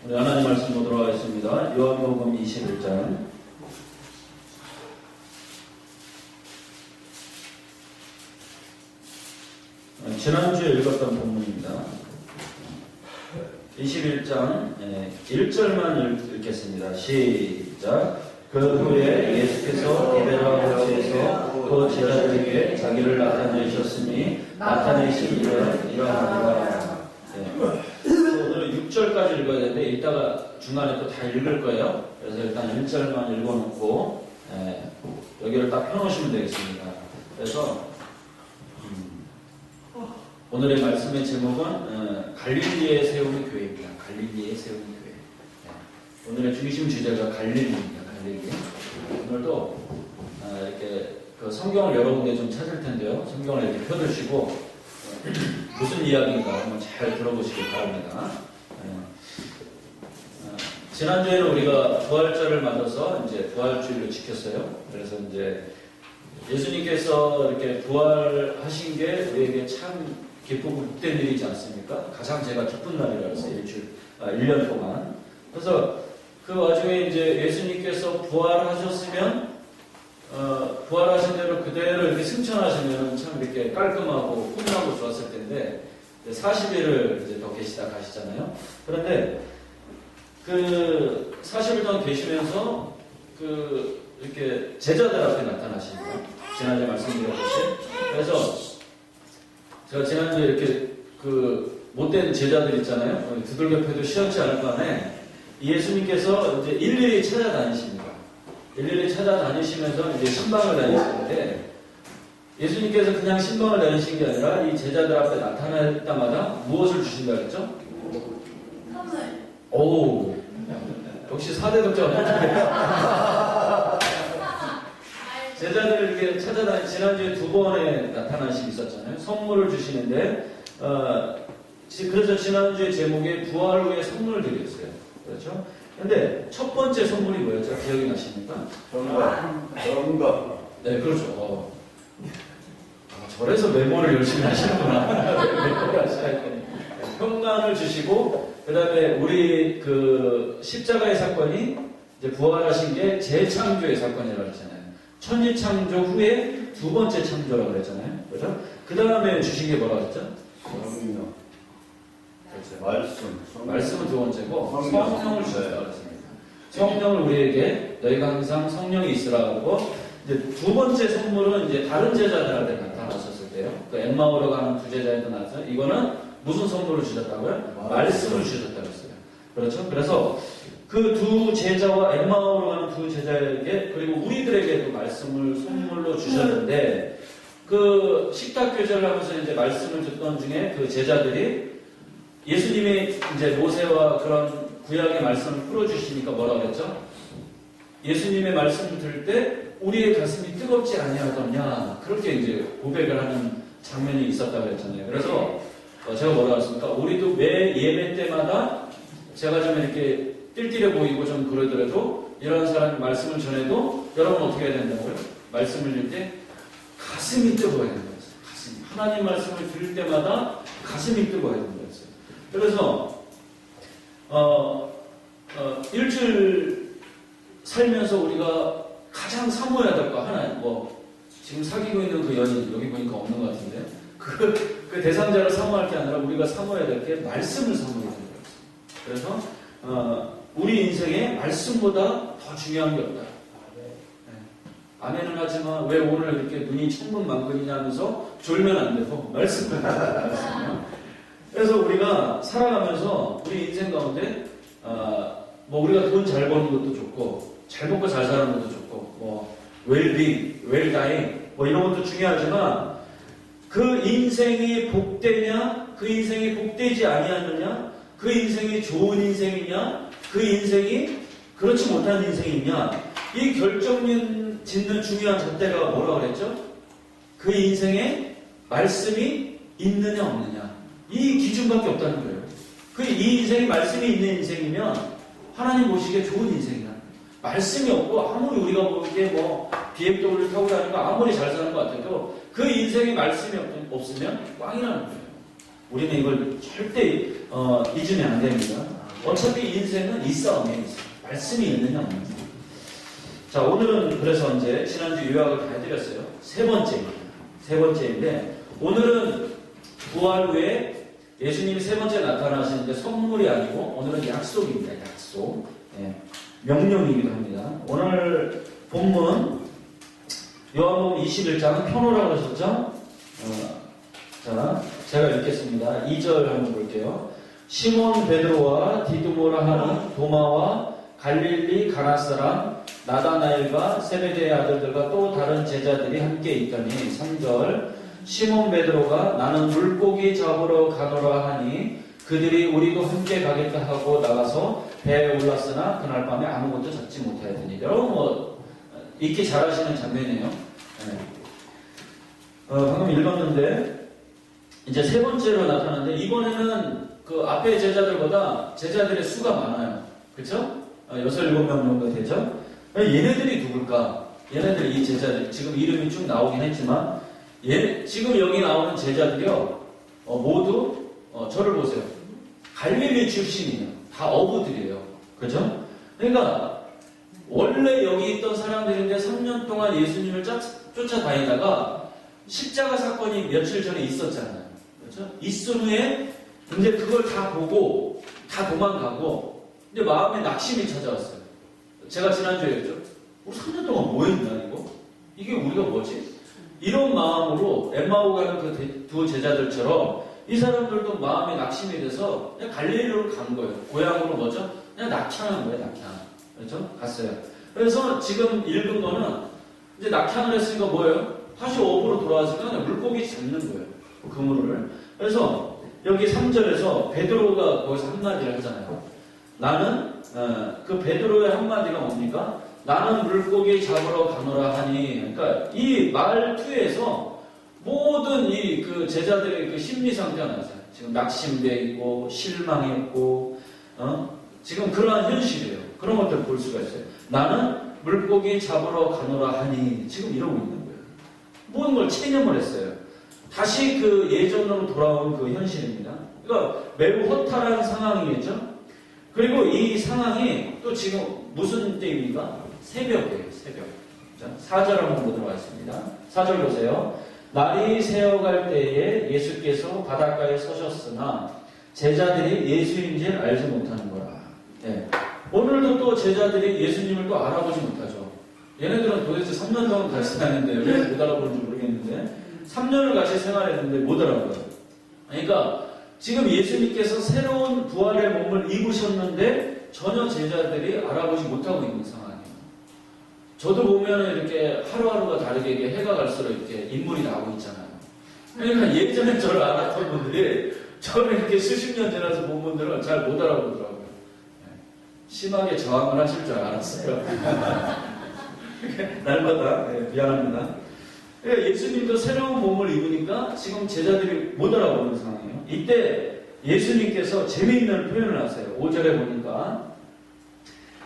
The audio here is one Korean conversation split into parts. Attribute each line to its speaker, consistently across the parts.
Speaker 1: 우리 하나님 말씀 보도록 하겠습니다. 요한복음 21장. 지난주에 읽었던 본문입니다. 21장 1절만 읽겠습니다. 시작. 그 후에 예수께서 디베라 호수에서 또 제자들에게 자기를 나타내셨으니 나타내시기를 이러하니라. 오늘은 6절까지 읽어야 되는데 이따가 중간에 또 다 읽을 거예요. 그래서 일단 1절만 읽어놓고 여기를 딱 펴놓으시면 되겠습니다. 그래서 오늘의 말씀의 제목은 갈릴리에 세우는 교회입니다. 갈릴리에 세우는 교회. 오늘의 중심 주제가 갈릴리입니다. 갈릴리. 오늘도 이렇게 그 성경을 여러 군데 좀 찾을 텐데요. 성경을 이렇게 펴두시고 무슨 이야기인가 한번 잘 들어보시기 바랍니다. 지난주에는 우리가 부활절을 맞아서 이제 부활주일을 지켰어요. 그래서 이제 예수님께서 이렇게 부활하신 게 우리에게 참 기쁘고 복된 일이지 않습니까? 가장 제가 기쁜 날이라고 했어요. 1년 동안. 그래서 그 와중에 이제 예수님께서 부활하셨으면, 부활하신 대로 그대로 이렇게 승천하시면 참 이렇게 깔끔하고 훈훈하고 좋았을 텐데, 40일을 이제 더 계시다 가시잖아요. 그런데 그 40일 동안 계시면서 이렇게 제자들 앞에 나타나십니다. 지난주에 말씀드렸듯이. 그래서 제가 지난주에 이렇게 못된 제자들 있잖아요. 두들겨 패도 시원치 않을 밤에 예수님께서 이제 일일이 찾아다니십니다. 일일이 찾아다니시면서 이제 신방을 다니시는데 예수님께서 그냥 신방을 다니신 게 아니라 이 제자들 앞에 나타날 때마다 무엇을 주신다 그랬죠?
Speaker 2: 선물.
Speaker 1: 오, 역시 4대 독자가 제자들을 이렇게 찾아다니, 지난주에 2번의 나타나심이 있었잖아요. 선물을 주시는데, 그래서 지난주에 제목에 부활 후에 선물을 드렸어요. 그렇죠? 근데 첫 번째 선물이 뭐였죠? 기억이 나십니까?
Speaker 3: 정답.
Speaker 1: 네, 그렇죠. 저래서 메모를 열심히 하시는구나. 메모를 하셔야 되니. 평강을 주시고, 그 다음에 우리 십자가의 사건이 이제 부활하신 게 재창조의 사건이라고 했잖아요. 천지창조 후에 2번째 창조라고 그랬잖아요. 그렇죠? 그 다음에 주신 게 뭐라고 했죠?
Speaker 3: 성령.
Speaker 1: 그렇죠. 말씀은 2번째고
Speaker 3: 성령.
Speaker 1: 성령을 주셨다고 그랬습니다. 성령을 우리에게 너희가 항상 성령이 있으라고. 이제 2번째 선물은 이제 다른 제자들한테 나타나셨을 때요. 그 엠마오로 가는 2 제자한테 나타나서 이거는 무슨 선물을 주셨다고요? 말씀을 주셨다고 했어요. 그렇죠? 그래서 그 2 제자와 엠마오로 가는 2 제자에게 그리고 우리들에게도 말씀을 선물로 주셨는데 그 식탁 교제를 하면서 이제 말씀을 듣던 중에 그 제자들이 예수님이 이제 모세와 그런 구약의 말씀을 풀어주시니까 뭐라고 그랬죠? 예수님의 말씀을 들을 때 우리의 가슴이 뜨겁지 아니하더냐 그렇게 이제 고백을 하는 장면이 있었다고 했잖아요. 그래서 제가 뭐라고 했습니까? 우리도 매 예배 때마다 제가 좀 이렇게 띨띨해 보이고 좀 그러더라도 이런 사람이 말씀을 전해도 여러분 어떻게 해야 된다고요? 말씀을 들을 때 가슴이 뜨거워야 된다고 했어요. 가슴이. 하나님 말씀을 들을 때마다 가슴이 뜨거워야 된다고 했어요. 그래서 일주일 살면서 우리가 가장 사모해야 될 거 하나, 지금 사귀고 있는 그 연인 여기 보니까 없는 것 같은데 그 대상자를 사모할 게 아니라 우리가 사모해야 될 게 말씀을 사모해야 된다고 했어요. 그래서 우리 인생에 말씀보다 더 중요한 게 없다. 아멘은 하지만 왜 오늘 이렇게 눈이 천근만근이냐 하면서 졸면 안 되고 말씀을 그래서 우리가 살아가면서 우리 인생 가운데 우리가 돈 잘 버는 것도 좋고 잘 먹고 잘 사는 것도 좋고 웰빙, 웰다잉 이런 것도 중요하지만 그 인생이 복되냐 그 인생이 복되지 아니하느냐 그 인생이 좋은 인생이냐 그 인생이 그렇지 못한 인생이냐 이 결정짓는 중요한 잣대가 뭐라고 그랬죠? 그 인생에 말씀이 있느냐 없느냐 이 기준밖에 없다는 거예요. 이 인생이 말씀이 있는 인생이면 하나님 보시기에 좋은 인생이야. 말씀이 없고 아무리 우리가 보기에 BMW를 타고 다니고 아무리 잘 사는 것 같아도 그 인생에 말씀이 없으면 꽝이라는 거예요. 우리는 이걸 절대 잊으면 안 됩니다. 어차피 인생은 이 싸움이에요. 말씀이 있느냐 없느냐. 자, 오늘은 그래서 이제 지난주 요약을 다 해드렸어요. 세 번째인데 오늘은 부활 후에 예수님이 세 번째 나타나시는데 선물이 아니고 오늘은 약속입니다. 약속. 예, 명령이기도 합니다. 오늘 본문 요한복음 21장 펴놓으라고 하셨죠? 자, 제가 읽겠습니다. 2절 한번 볼게요. 시몬 베드로와 디두모라 하는 도마와 갈릴리 가나 사람 나다나엘과 세베대의 아들들과 또 다른 제자들이 함께 있더니 3절 시몬 베드로가 나는 물고기 잡으러 가노라 하니 그들이 우리도 함께 가겠다 하고 나가서 배에 올랐으나 그날 밤에 아무것도 잡지 못하였더니 여러분 읽기 잘하시는 장면이에요. 네. 방금 읽었는데 이제 세 번째로 나타나는데 이번에는 그 앞에 제자들보다 제자들의 수가 많아요. 그렇죠? 6, 7명 정도 되죠? 얘네들이 누굴까? 얘네들이 이 제자들 지금 이름이 쭉 나오긴 했지만 지금 여기 나오는 제자들이요 모두 저를 보세요. 갈릴리 출신이에요. 다 어부들이에요. 그죠? 그러니까 원래 여기 있던 사람들인데 3년 동안 예수님을 쫓아다니다가 십자가 사건이 며칠 전에 있었잖아요. 그렇죠? 있은 후에 근데 그걸 다 보고 다 도망가고 근데 마음에 낙심이 찾아왔어요. 제가 지난주에 했죠. 우리 3년 동안 뭐 했나 이거? 이게 우리가 뭐지? 이런 마음으로 엠마오 가는 그 두 제자들처럼 이 사람들도 마음에 낙심이 돼서 그냥 갈릴리로 간 거예요. 고향으로 뭐죠? 그냥 낙향한 거예요. 낙향. 그렇죠? 갔어요. 그래서 지금 읽은 거는 이제 낙향을 했으니까 뭐예요? 다시 어부로 돌아왔으니까 그냥 물고기 잡는 거예요. 그물을. 그래서 여기 3절에서 베드로가 거기서 한마디를 하잖아요. 나는 그 베드로의 한마디가 뭡니까? 나는 물고기 잡으러 가노라 하니 그러니까 이 말투에서 모든 이 그 제자들의 그 심리 상태가 나왔어요. 지금 낙심돼 있고 실망했고 지금 그러한 현실이에요. 그런 것들 볼 수가 있어요. 나는 물고기 잡으러 가노라 하니 지금 이러고 있는 거예요. 모든 걸 체념을 했어요. 다시 그 예전으로 돌아온 그 현실입니다. 그러니까 매우 허탈한 상황이겠죠. 그리고 이 상황이 또 지금 무슨 때입니까? 새벽이에요. 새벽. 자, 4절 한번 보도록 하겠습니다. 4절 보세요. 날이 새어갈 때에 예수께서 바닷가에 서셨으나 제자들이 예수인 줄 알지 못하는 거라. 네. 오늘도 또 제자들이 예수님을 또 알아보지 못하죠. 얘네들은 도대체 3년 동안 같이 다녔는데 왜 못 알아보는지 모르겠는데 3년을 같이 생활했는데 못 알아봐요. 그러니까 지금 예수님께서 새로운 부활의 몸을 입으셨는데 전혀 제자들이 알아보지 못하고 있는 상황이에요. 저도 보면 이렇게 하루하루가 다르게 이게 해가 갈수록 이렇게 인물이 나오고 있잖아요. 그러니까 예전에 저를 알았던 분들이 저를 이렇게 수십 년 지나서 본 분들은 잘 못 알아보더라고요. 심하게 저항을 하실 줄 알았어요. 날마다 미안합니다. 그러니까 예수님도 새로운 몸을 입으니까 지금 제자들이 못 알아보는 상황이에요. 이때 예수님께서 재미있는 표현을 하세요. 5절에 보니까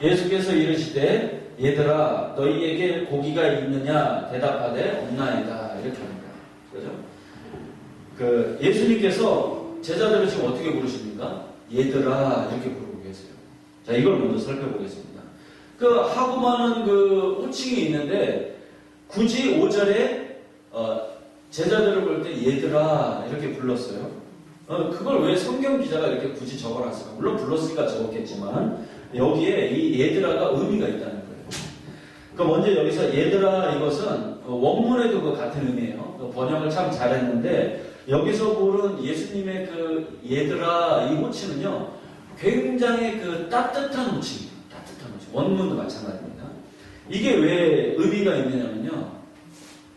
Speaker 1: 예수께서 이르시되 얘들아 너희에게 고기가 있느냐 대답하되 없나이다 이렇게 합니다. 그죠? 그 예수님께서 제자들을 지금 어떻게 부르십니까? 얘들아 이렇게 부르고 계세요. 자 이걸 먼저 살펴보겠습니다. 그 하고 많은 그 호칭이 있는데 굳이 5절에 제자들을 볼 때 얘들아 이렇게 불렀어요. 그걸 왜 성경 기자가 이렇게 굳이 적어놨을까? 물론 불렀으니까 적었겠지만 여기에 이 얘들아가 의미가 있다는 거예요. 그러니까 먼저 여기서 얘들아 이것은 원문에도 그 같은 의미예요. 번역을 참 잘했는데 여기서 보는 예수님의 그 얘들아 이 호칭은요 굉장히 그 따뜻한 호칭이에요. 따뜻한 호칭. 원문도 마찬가지입니다. 이게 왜 의미가 있느냐면요.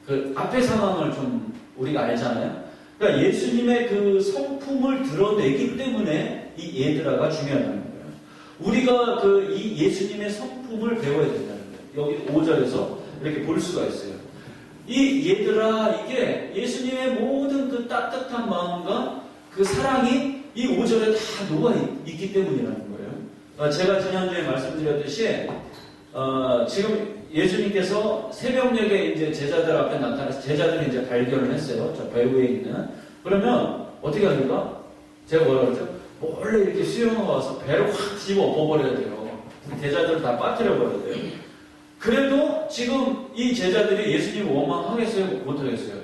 Speaker 1: 그 앞의 상황을 좀 우리가 알잖아요. 그러니까 예수님의 그 성품을 드러내기 때문에 이 얘들아가 중요하다는 거예요. 우리가 그 이 예수님의 성품을 배워야 된다는 거예요. 여기 5절에서 이렇게 볼 수가 있어요. 이 얘들아 이게 예수님의 모든 그 따뜻한 마음과 그 사랑이 이 5절에 다 녹아있기 때문이라는 거예요. 제가 지난주에 말씀드렸듯이 지금 예수님께서 새벽녘에 이제 제자들 앞에 나타나서 제자들이 이제 발견을 했어요. 저 배 위에 있는. 그러면 어떻게 합니까? 제가 뭐라 그러죠? 몰래 이렇게 수영을 와서 배를 확 뒤집어 엎어버려야 돼요. 제자들을 다 빠뜨려 버려야 돼요. 그래도 지금 이 제자들이 예수님을 원망하겠어요? 못하겠어요?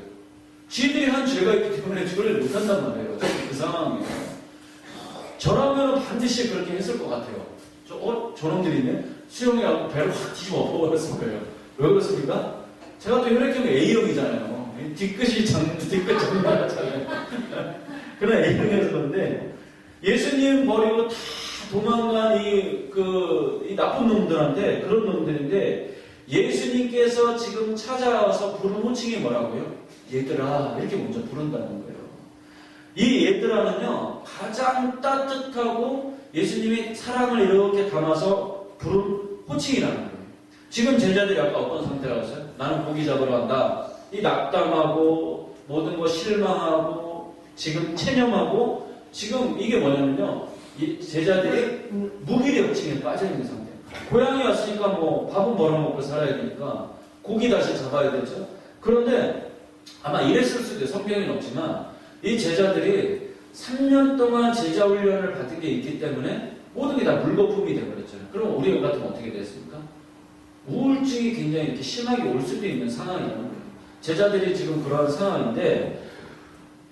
Speaker 1: 지들이 한 죄가 있기 때문에 죄를 못한단 말이에요. 그 상황이에요. 저라면 반드시 그렇게 했을 것 같아요. 저놈들이네? 수영이라고 배를 확 뒤집어 엎어버렸을 거예요. 왜 그렇습니까? 제가 또 혈액형이 A형이잖아요. 뒤끝 장난하잖아요. 그런 A형이어서 그런데 예수님 버리고 다 도망간 이 나쁜 놈들한테 그런 놈들인데 예수님께서 지금 찾아와서 부른 호칭이 뭐라고요? 얘들아 이렇게 먼저 부른다는 거예요. 이 얘들아는요 가장 따뜻하고 예수님이 사랑을 이렇게 담아서 부른 호칭이라는 거예요. 지금 제자들이 아까 어떤 상태라고 했어요? 나는 고기 잡으러 간다. 이 낙담하고 모든 거 실망하고 지금 체념하고 지금 이게 뭐냐면요 이 제자들이 무기력증에 빠져있는 상태. 고향에 왔으니까 뭐 밥은 벌어먹고 살아야 되니까 고기 다시 잡아야 되죠. 그런데 아마 이랬을 수도 있어요. 성경에는 없지만 이 제자들이 3년 동안 제자 훈련을 받은 게 있기 때문에 모든 게 다 물거품이 되어버렸잖아요. 그럼 우리 같으면 어떻게 됐습니까? 우울증이 굉장히 이렇게 심하게 올 수도 있는 상황이라는 거예요. 제자들이 지금 그러한 상황인데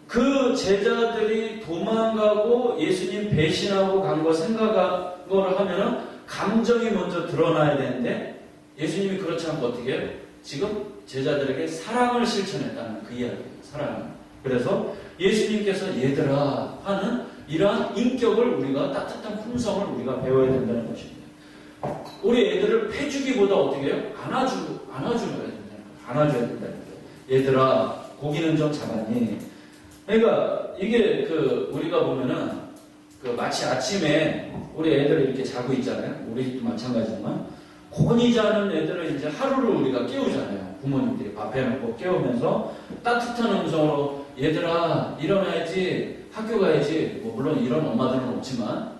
Speaker 1: 그 제자들이 도망가고 예수님 배신하고 간 거 생각한 거를 하면은 감정이 먼저 드러나야 되는데 예수님이 그렇지 않고 어떻게 해요? 지금 제자들에게 사랑을 실천했다는 그 이야기예요. 사랑을. 그래서 예수님께서 얘들아 하는 이러한 인격을 우리가 따뜻한 품성을 우리가 배워야 된다는 것입니다. 우리 애들을 패주기보다 어떻게 해요? 안아줘야 된다는 거예요. 안아줘야 된다는 거예요. 얘들아 고기는 좀 잡았니? 그러니까 이게 우리가 보면은 마치 아침에 우리 애들 이렇게 자고 있잖아요. 우리 집도 마찬가지지만 곤히 자는 애들은 이제 하루를 우리가 깨우잖아요. 부모님들이 밥 해놓고 깨우면서 따뜻한 음성으로 얘들아 일어나야지 학교 가야지. 뭐 물론 이런 엄마들은 없지만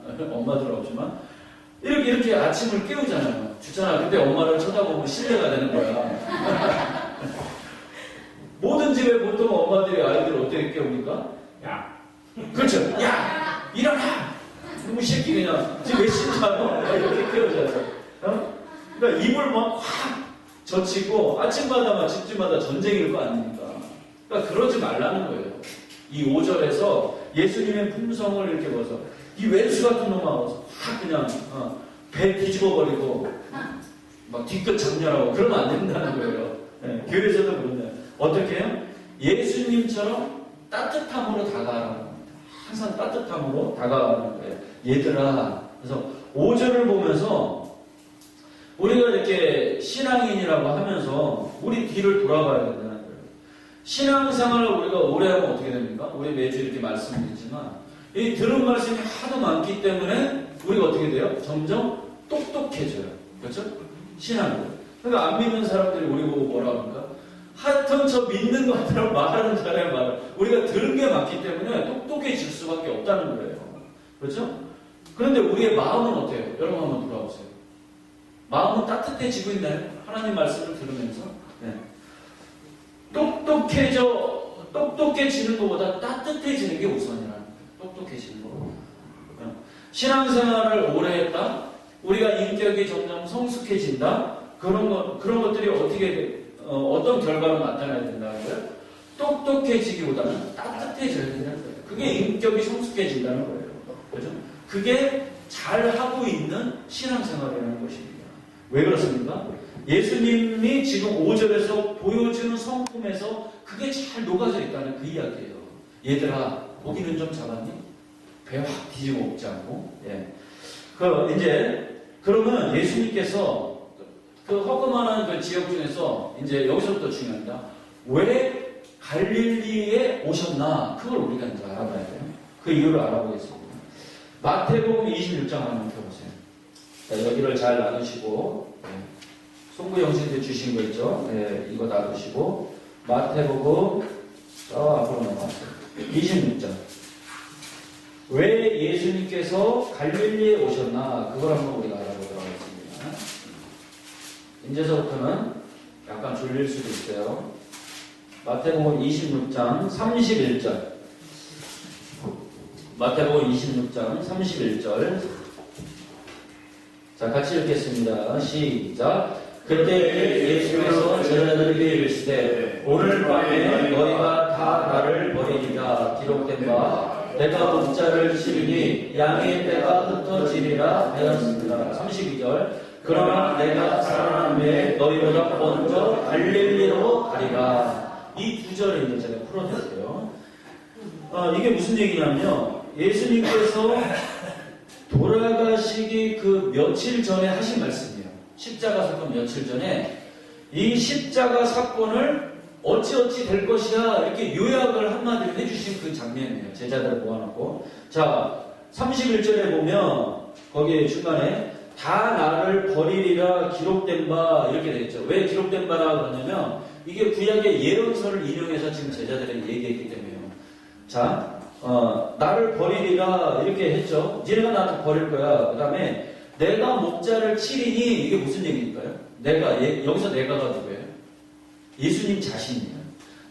Speaker 1: 이렇게 아침을 깨우잖아요. 주잖아. 근데 엄마를 쳐다보면 신뢰가 되는 거야. 모든 집에 보통 엄마들이 아이들을 어떻게 깨웁니까? 야. 그렇죠. 야! 일어나! 이 새끼 그냥 지금 몇 시인 줄 알아? 이렇게 깨우잖아요. 그러니까 입을 막 확 젖히고 아침마다 집집마다 전쟁일 거 아닙니까? 그러니까 그러지 말라는 거예요. 이 5절에서 예수님의 품성을 이렇게 봐서 이 왼수 같은 놈아 와서 확 그냥 배 뒤집어버리고 막 뒤끝 장렬하고 그러면 안 된다는 거예요. 네, 교회에서도 그런데 어떻게 해요? 예수님처럼 따뜻함으로 다가가라는 겁니다. 항상 따뜻함으로 다가가는 거예요. 얘들아. 그래서 5절을 보면서 우리가 이렇게 신앙인이라고 하면서 우리 뒤를 돌아봐야 된다는 거예요. 신앙생활을 우리가 오래 하면 어떻게 됩니까? 우리 매주 이렇게 말씀드리지만 이 들은 말씀이 하도 많기 때문에 우리가 어떻게 돼요? 점점 똑똑해져요. 그렇죠? 신앙으로. 그러니까 안 믿는 사람들이 우리 보고 뭐라 합니까? 하여튼 저 믿는 것처럼 말하는 자의 말을 우리가 들은 게 많기 때문에 똑똑해질 수밖에 없다는 거예요. 그렇죠? 그런데 우리의 마음은 어때요? 여러분 한번 돌아보세요. 마음은 따뜻해지고 있나요? 하나님 말씀을 들으면서. 네. 똑똑해지는 것보다 따뜻해지는 게 우선이라는 거예요. 똑똑해지는 거. 신앙생활을 오래 했다. 우리가 인격이 점점 성숙해진다. 그런 것들이 어떤 결과로 나타나야 된다는 거예요? 똑똑해지기보다는 따뜻해져야 된다는 거예요. 그게 인격이 성숙해진다는 거예요. 그죠? 그게 잘하고 있는 신앙생활이라는 것입니다. 왜 그렇습니까? 예수님이 지금 5절에서 보여주는 성품에서 그게 잘 녹아져 있다는 그 이야기예요. 얘들아, 고기는 좀 잡았니? 배 확 뒤집어 먹지 않고. 예. 그러면 예수님께서 그 허그만한 그 지역 중에서 이제 여기서부터 중요합니다. 왜 갈릴리에 오셨나? 그걸 우리가 이제 알아봐야 돼요. 그 이유를 알아보겠습니다. 마태복음 26장 한번 펴보세요. 자, 여기를 잘 나누시고, 송구 영신한테 주신 거 있죠? 네, 이거 놔두시고, 마태복음, 앞으로 넘어가세요. 26장. 왜 예수님께서 갈릴리에 오셨나? 그걸 한번 우리가 알아보도록 하겠습니다. 이제서부터는 약간 졸릴 수도 있어요. 마태복음 26장 31절. 마태복음 26장 31절. 자, 같이 읽겠습니다. 시작. 그때 예수께서 제자들에게 이르시되 오늘 밤에 너희가 다 나를 버리리라 기록된 바 내가 목자를 치르니 양의 떼가 흩어지리라 하였습니다. 32절. 그러나 내가 살아남에 너희보다 먼저 갈릴리로 가리라. 이 두 절을 이제 제가 풀어드릴게요. 이게 무슨 얘기냐면요. 예수님께서 돌아가시기 그 며칠 전에 하신 말씀이에요. 십자가 사건 며칠 전에 이 십자가 사건을 어찌어찌 될 것이야 이렇게 요약을 한마디로 해주신 그 장면이에요. 제자들을 모아놓고. 자, 31절에 보면 거기에 중간에 다 나를 버리리라 기록된 바 이렇게 되어 있죠. 왜 기록된 바라 그러냐면 이게 구약의 예언서를 인용해서 지금 제자들에게 얘기했기 때문에요. 자, 나를 버리리라 이렇게 했죠. 니네가 나한테 버릴 거야. 그 다음에 내가 목자를 치리니 이게 무슨 얘기일까요? 여기서 내가가 누구예요? 예수님 자신이에요.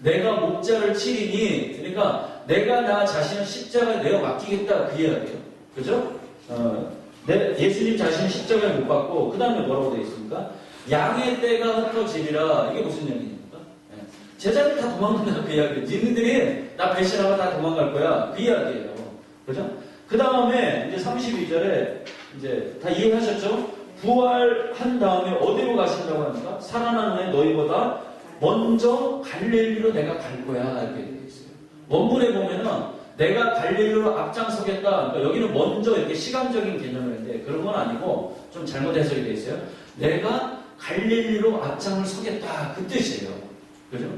Speaker 1: 내가 목자를 치리니 그러니까 내가 나 자신을 십자가에 내가 맡기겠다 그 이야기예요. 그죠? 예수님 자신은 십자가에 못 받고 그 다음에 뭐라고 되어 있습니까? 양의 떼가 흩어지리라. 이게 무슨 얘기입니까? 제자들 다 도망간다 그 이야기예요. 니네들이 나 배신하고 다 도망갈 거야 그 이야기예요. 그죠? 그 다음에 이제 32절에 이제 다 이해하셨죠? 부활한 다음에 어디로 가신다고 합니까? 살아난 후에 너희보다 먼저 갈릴리로 내가 갈 거야 이렇게 되어 있어요. 원문에 보면은 내가 갈릴리로 앞장서겠다. 그러니까 여기는 먼저 이렇게 시간적인 개념을 했는데 그런 건 아니고 좀 잘못 해석이 되어 있어요. 내가 갈릴리로 앞장을 서겠다 그 뜻이에요. 그죠?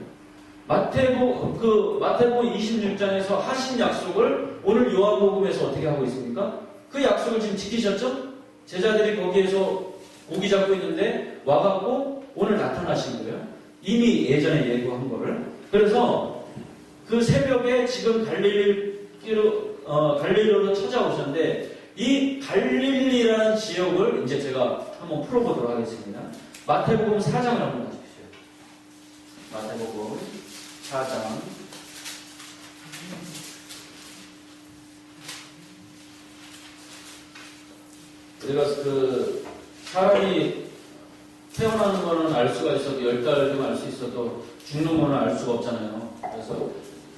Speaker 1: 마태복음 26장에서 하신 약속을 오늘 요한복음에서 어떻게 하고 있습니까? 그 약속을 지금 지키셨죠? 제자들이 거기에서 고기 잡고 있는데 와갖고 오늘 나타나신 거예요. 이미 예전에 예고한 거를. 그래서 그 새벽에 지금 갈릴리로 찾아오셨는데 이 갈릴리라는 지역을 이제 제가 한번 풀어보도록 하겠습니다. 마태복음 4장을 한번 봐주십시오. 마태복음 4장. 우리가 그 사람이 태어나는 거는 알 수가 있어도 10달 좀 알 수 있어도 죽는 거는 알 수가 없잖아요. 그래서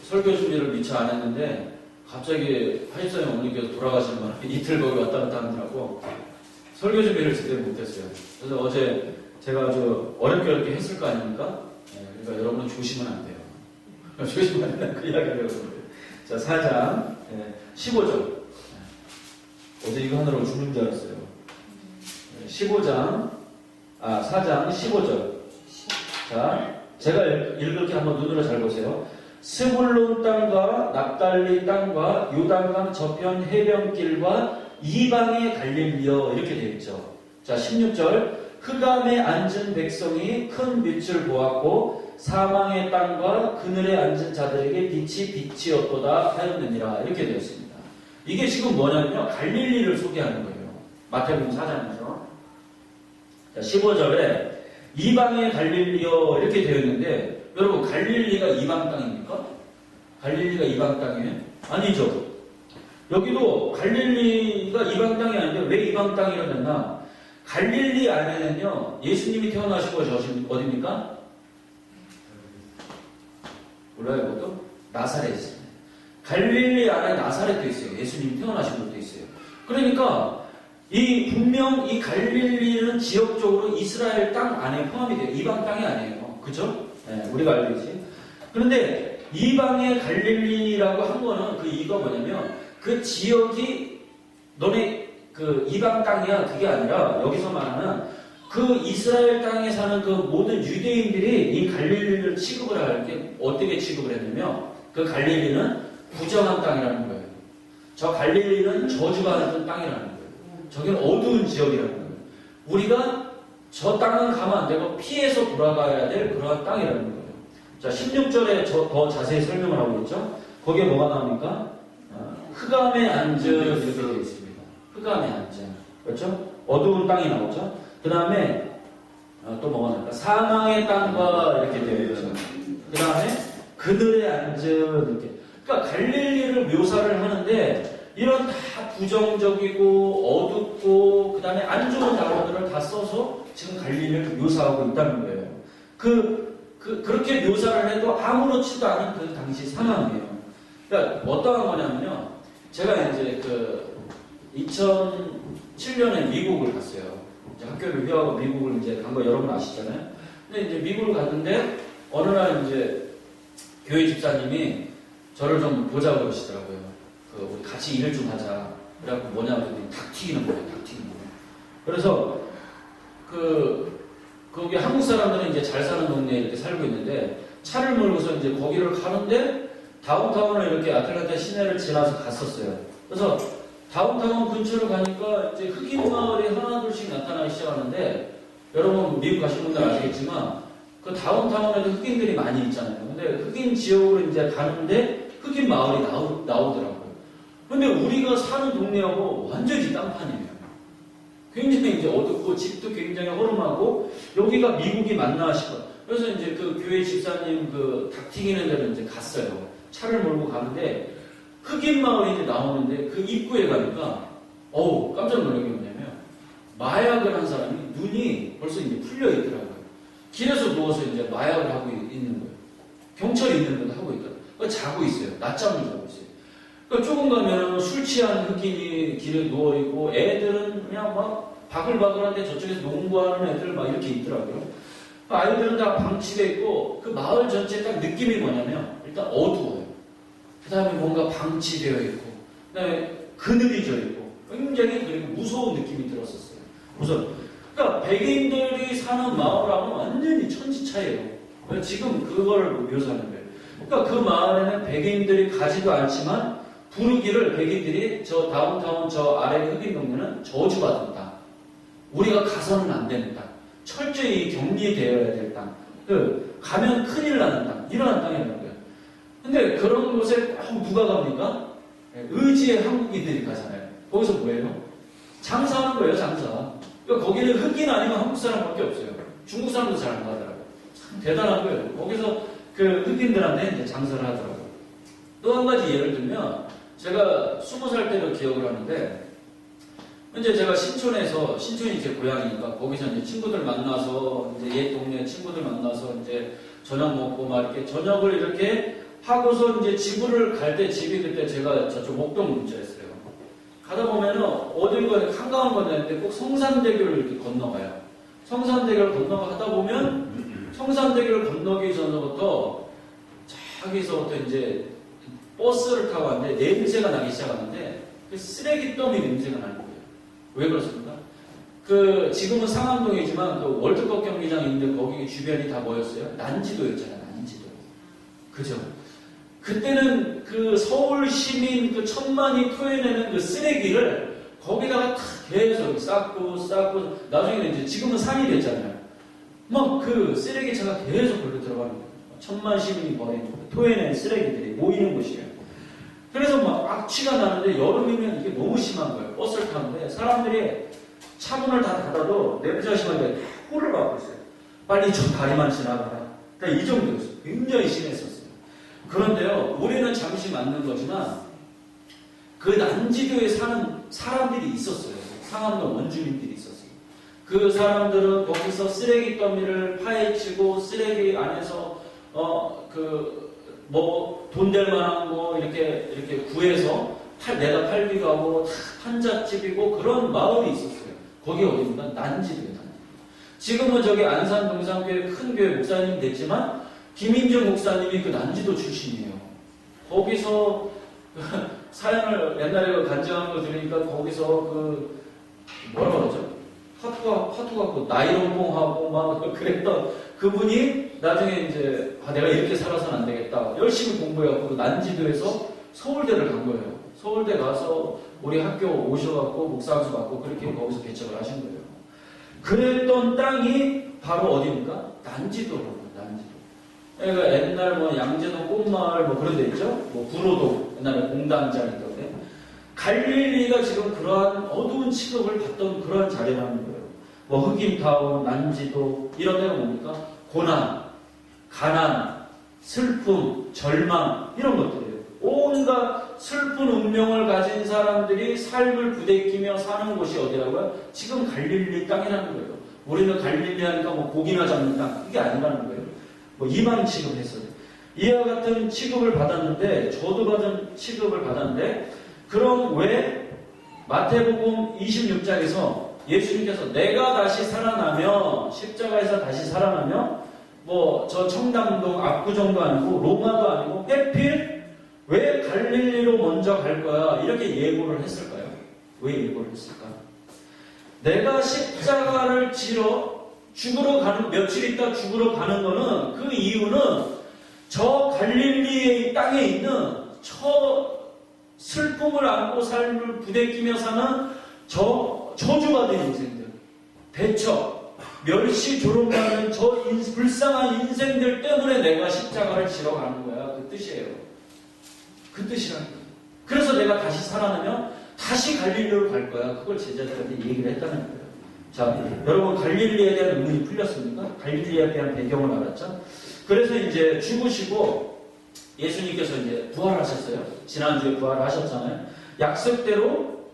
Speaker 1: 설교 준비를 미처 안 했는데 갑자기 하입사님 어머니께서 돌아가시는 바람에 이틀 거기 왔다 갔다 하느라고 설교 준비를 제대로 못했어요. 그래서 어제 제가 아주 어렵게 했을 거 아닙니까? 그러니까 여러분은 조심은 안 돼요. 조심은 안 된다 그 이야기를 여러분들. 자, 4장 15절. 어제 이거 하느라고 죽는 줄 알았어요. 4장 15절. 자, 제가 읽을게 한번 눈으로 잘 보세요. 스불론 땅과 납달리 땅과 요단강 저편 해변길과 이방의 갈릴리여 이렇게 되어 있죠. 자, 16절. 흑암에 앉은 백성이 큰 빛을 보았고 사망의 땅과 그늘에 앉은 자들에게 빛이었도다 하였느니라 이렇게 되어 있습니다. 이게 지금 뭐냐면요. 갈릴리를 소개하는 거예요. 마태복음 4장에서. 자, 15절에 이방의 갈릴리여 이렇게 되어 있는데 여러분 갈릴리가 이방 땅입니까? 갈릴리가 이방 땅이에요? 아니죠. 여기도 갈릴리가 이방 땅이 아닌데 왜 이방 땅이라고 했나? 갈릴리 안에는요. 예수님이 태어나신 곳이 어디입니까? 몰라요 그것도? 나사렛이에요. 갈릴리 안에 나사렛도 있어요. 예수님이 태어나신 곳도 있어요. 그러니까 분명 이 갈릴리는 지역적으로 이스라엘 땅 안에 포함이 돼요. 이방 땅이 아니에요. 그죠? 네, 우리가 알고 있지. 그런데 이방의 갈릴리라고 한 거는 그 이유가 뭐냐면 그 지역이 너네 그 이방 땅이야 그게 아니라 여기서 말하는 그 이스라엘 땅에 사는 그 모든 유대인들이 이 갈릴리를 취급을 할 때 어떻게 취급을 했냐면 그 갈릴리는 부정한 땅이라는 거예요. 저 갈릴리는 저주가 하는 땅이라는 거예요. 저기는 어두운 지역이라는 거예요. 우리가 저 땅은 가면 안 되고 피해서 돌아가야 될 그러한 땅이라는 거예요. 자, 16절에 더 자세히 설명을 하고 있죠. 거기에 뭐가 나옵니까? 흑암에 앉은 이렇게 되어 있습니다. 흑암에 앉은. 그렇죠? 어두운 땅이 나오죠. 그 다음에 또 뭐가 나올까? 사망의 땅과 이렇게 되어 있죠. 그 다음에 그늘에 앉은 이렇게. 그러니까 갈릴리를 묘사를 하는데 이런 다 부정적이고 어둡고 그 다음에 안 좋은 단어들을 다 써서 지금 갈릴리를 묘사하고 있다는 거예요. 그렇게 묘사를 해도 아무렇지도 않은 그 당시 상황이에요. 그러니까 어떠한 거냐면요. 제가 이제 2007년에 미국을 갔어요. 이제 학교를 휴학하고 미국을 이제 간 거 여러분 아시잖아요. 근데 이제 미국을 갔는데 어느 날 이제 교회 집사님이 저를 좀 보자고 그러시더라고요. 우리 같이 일을 좀 하자. 그래갖고 뭐냐고 했더니 닭 튀기는 거예요. 닭 튀기는 거예요. 그래서 거기 한국 사람들은 이제 잘 사는 동네에 이렇게 살고 있는데 차를 몰고서 이제 거기를 가는데 다운타운을 이렇게 아틀란타 시내를 지나서 갔었어요. 그래서 다운타운 근처를 가니까 이제 흑인 마을이 하나둘씩 나타나기 시작하는데 여러분 미국 가신 분들 아시겠지만 그 다운타운에도 흑인들이 많이 있잖아요. 근데 흑인 지역으로 이제 가는데 흑인 마을이 나오더라고요. 근데 우리가 사는 동네하고 완전히 딴판이에요. 굉장히 이제 어둡고 집도 굉장히 허름하고 여기가 미국이 맞나 싶어. 그래서 이제 그 교회 집사님 닭 튀기는 데를 이제 갔어요. 차를 몰고 가는데 흑인 마을이 이제 나오는데 그 입구에 가니까 깜짝 놀란 게 뭐냐면 마약을 한 사람이 눈이 벌써 이제 풀려 있더라고요. 길에서 누워서 이제 마약을 하고 있는 거예요. 경찰이 있는 데도 하고 있더라고요. 자고 있어요. 낮잠을 자고 있어요. 그러니까 조금 가면 술 취한 흑인이 길에 누워있고 애들은 그냥 막 바글바글한데 저쪽에서 농구하는 애들 막 이렇게 있더라고요. 아이들은 다 방치되어 있고 그 마을 전체 딱 느낌이 뭐냐면 일단 어두워요. 그 다음에 뭔가 방치되어 있고 그 다음에 그늘이 져 있고 굉장히 그리고 무서운 느낌이 들었었어요. 그러니까 백인들이 사는 마을하고는 완전히 천지 차이예요. 지금 그걸 묘사하는 거예요. 그러니까 그 마을에는 백인들이 가지도 않지만 부르기를 백인들이 저 다운타운 저 아래 흑인 동네는 저주받은 땅. 우리가 가서는 안 되는 땅. 철저히 격리되어야 될 땅. 가면 큰일 나는 땅. 이러한 땅이라는 거예요. 근데 그런 곳에 누가 갑니까? 의지의 한국인들이 가잖아요. 거기서 뭐예요? 장사하는 거예요, 장사. 그러니까 거기는 흑인 아니면 한국 사람밖에 없어요. 중국 사람도 잘 안 가더라고요. 참 대단한 거예요. 거기서 그 흑인들한테 이제 장사를 하더라고요. 또 한 가지 예를 들면 제가 20살 때를 기억을 하는데 현재 제가 신촌이 제 고향이니까 거기서 이제 친구들 만나서 이제 옛 동네 친구들 만나서 이제 저녁 먹고 막 이렇게 저녁을 이렇게 하고서 이제 집을 갈 때 집이 그때 제가 저쪽 목동 근처였어요. 가다 보면은 어딜 한가한 건너는데 꼭 성산대교를 이렇게 건너가요. 성산대교를 건너가다 보면 성산대교를 건너기 전부터 저기서부터 이제 버스를 타고 왔는데 냄새가 나기 시작하는데 그 쓰레기 더미 냄새가 나는 거예요. 왜 그렇습니까? 지금은 상암동이지만 그 월드컵 경기장이 있는데 거기 주변이 다 뭐였어요? 난지도였잖아요. 난지도. 그죠? 그때는 그 서울 시민 그 천만이 토해내는 그 쓰레기를 거기다가 탁 계속 쌓고 나중에는 이제 지금은 산이 됐잖아요. 막 그 쓰레기차가 계속 그렇게 들어가는 거예요. 천만 시민이 토해낸 쓰레기들이 모이는 곳이에요. 그래서 막 악취가 나는데 여름이면 이게 너무 심한 거예요. 버스를 타는데 사람들이 차문을 다 닫아도 냄새가 심한데 코를 막고 있어요. 빨리 저 다리만 지나가라. 그러니까 이 정도였어요. 굉장히 심했었어요. 그런데요, 우리는 잠시 맞는 거지만 그 난지도에 사는 사람들이 있었어요. 상암동 원주민들이 있었어요. 그 사람들은 거기서 쓰레기 더미를 파헤치고 쓰레기 안에서 돈 될 만한 거 이렇게 구해서 내다 팔기도 하고 한잣집이고 그런 마을이 있었어요. 거기 어디입니까? 난지도예요. 지금은 저기 안산 동산교회 큰 교회 목사님 됐지만 김인중 목사님이 그 난지도 출신이에요. 거기서 사연을 옛날에 간증한 거 들으니까 거기서 뭐라 그러죠? 파투 갖고 나이롱봉하고 막 그랬던 그분이 나중에 이제 내가 이렇게 살아서는 안 되겠다. 열심히 공부해갖고 난지도에서 서울대를 간 거예요. 서울대 가서 우리 학교 오셔갖고 목사학수 받고 그렇게 거기서 개척을 하신 거예요. 그랬던 땅이 바로 어디입니까? 난지도라고요. 난지도. 그러니까 옛날 뭐 양재동 꽃마을 뭐 그런 데 있죠? 구로동 옛날에 공단장 있던데 갈릴리가 지금 그러한 어두운 취급을 받던 그러한 자리라는 거예요. 뭐 흑인타운, 난지도 이런 데가 뭡니까? 고난, 가난, 슬픔, 절망 이런 것들이에요. 온갖 슬픈 운명을 가진 사람들이 삶을 부대끼며 사는 곳이 어디라고요? 지금 갈릴리 땅이라는 거예요. 우리는 갈릴리 하니까 뭐 고기나 잡는 땅, 이게 아니라는 거예요. 뭐 이방 취급했어요. 이와 같은 취급을 받았는데, 저도 받은 취급을 받았는데, 그럼 왜 마태복음 26장에서 예수님께서 내가 다시 살아나면, 십자가에서 다시 살아나면, 뭐 저 청담동 압구정도 아니고 로마도 아니고 해필 왜 갈릴리로 먼저 갈 거야? 이렇게 예고를 했을까요? 왜 예고를 했을까? 내가 십자가를 지러 죽으러 가는, 며칠 있다 죽으러 가는 거는, 그 이유는 저 갈릴리의 땅에 있는 저 슬픔을 안고 삶을 부대끼며 사는 저 저주받은 인생들, 배척, 멸시 조롱받는 저 불쌍한 인생들 때문에 내가 십자가를 지러 가는 거야. 그 뜻이에요. 그 뜻이라니까. 그래서 내가 다시 살아나면 다시 갈릴리로 갈 거야. 그걸 제자들한테 얘기를 했다는 거예요. 자, 여러분 갈릴리에 대한 의문이 풀렸습니까? 갈릴리에 대한 배경을 알았죠? 그래서 이제 죽으시고 예수님께서 이제 부활하셨어요. 지난주에 부활하셨잖아요. 약속대로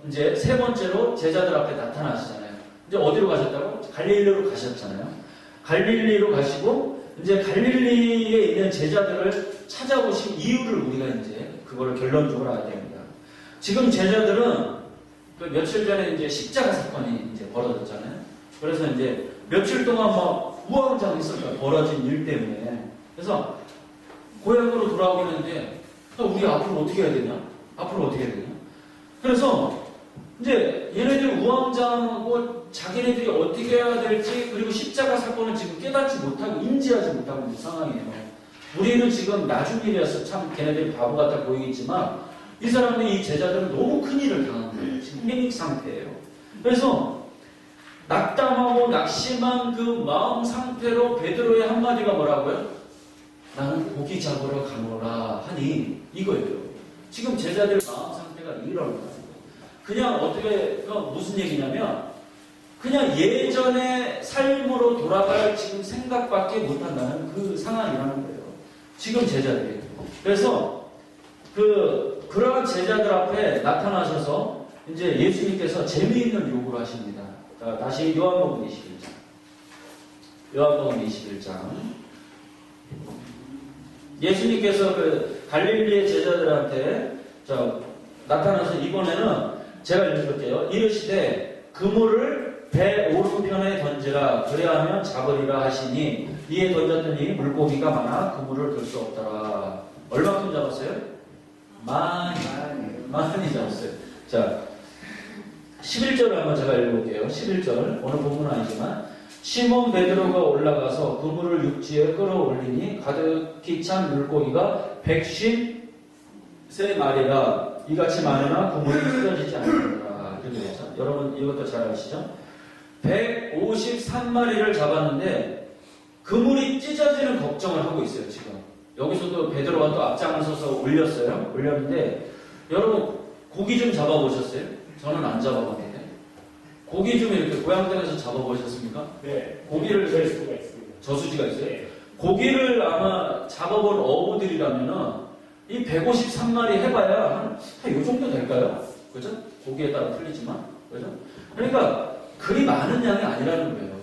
Speaker 1: 이제 세 번째로 제자들 앞에 나타나시잖아요. 이제 어디로 가셨다고? 갈릴리로 가셨잖아요. 갈릴리로 가시고 이제 갈릴리에 있는 제자들을 찾아오신 이유를 우리가 이제 그거를 결론적으로 알아야 됩니다. 지금 제자들은 그 며칠 전에 이제 십자가 사건이 이제 벌어졌잖아요. 그래서 이제 며칠 동안 막 우왕좌왕했었어요. 벌어진 일 때문에. 그래서 고향으로 돌아오긴 했는데 우리 앞으로 어떻게 해야 되냐? 앞으로 어떻게 해야 되냐? 그래서 이제 얘네들 우왕좌왕하고 자기네들이 어떻게 해야 될지, 그리고 십자가 사건을 지금 깨닫지 못하고 인지하지 못하고 있는 상황이에요. 우리는 지금 나중 일이어서 참 걔네들이 바보 같아 보이겠지만 이 사람들이, 이 제자들은 너무 큰 일을 당한 거예요. 지금 패닉 상태예요. 그래서 낙담하고 낙심한 그 마음 상태로 베드로의 한마디가 뭐라고요? 나는 고기 잡으러 가노라 하니, 이거예요. 지금 제자들 마음 상태가 이런 거예요. 그냥 어떻게, 무슨 얘기냐면 그냥 예전의 삶으로 돌아갈 지금 생각밖에 못한다는 그 상황이라는 거예요. 지금 제자들이. 그래서 그러한 제자들 앞에 나타나셔서 이제 예수님께서 재미있는 요구를 하십니다. 자, 다시 요한복음 21장. 요한복음 21장. 예수님께서 그 갈릴리의 제자들한테 나타나서 이번에는 제가 읽어볼게요. 이르시되 그물을 배 오른편에 던지라, 그래야하면 잡으리라 하시니 이에 던졌더니 물고기가 많아 그물을 들 수 없더라. 얼마큼 잡았어요? 많이 잡았어요. 자, 11절을 한번 제가 읽어볼게요. 11절, 오늘 본문은 아니지만, 시몬 베드로가 올라가서 그물을 육지에 끌어올리니 가득히 찬 물고기가 153마리라. 이같이 많으나 그물이 찢어지지 않는다. 이렇게 되죠. 여러분 이것도 잘 아시죠? 153마리를 잡았는데 그물이 찢어지는 걱정을 하고 있어요. 지금 여기서도 베드로가 또 앞장서서 올렸는데, 여러분 고기 좀 잡아보셨어요? 저는 안 잡아봤는데. 고기 좀 이렇게 고향땅에서 잡아보셨습니까?
Speaker 4: 네.
Speaker 1: 고기를
Speaker 4: 저수지가 있습니다.
Speaker 1: 저수지가 있어요?
Speaker 4: 네.
Speaker 1: 고기를 아마 잡아본 어부들이라면은 이 153마리 해봐야 한 요 정도 될까요? 그죠? 고기에 따라 틀리지만. 그죠? 그러니까 그리 많은 양이 아니라는 거예요.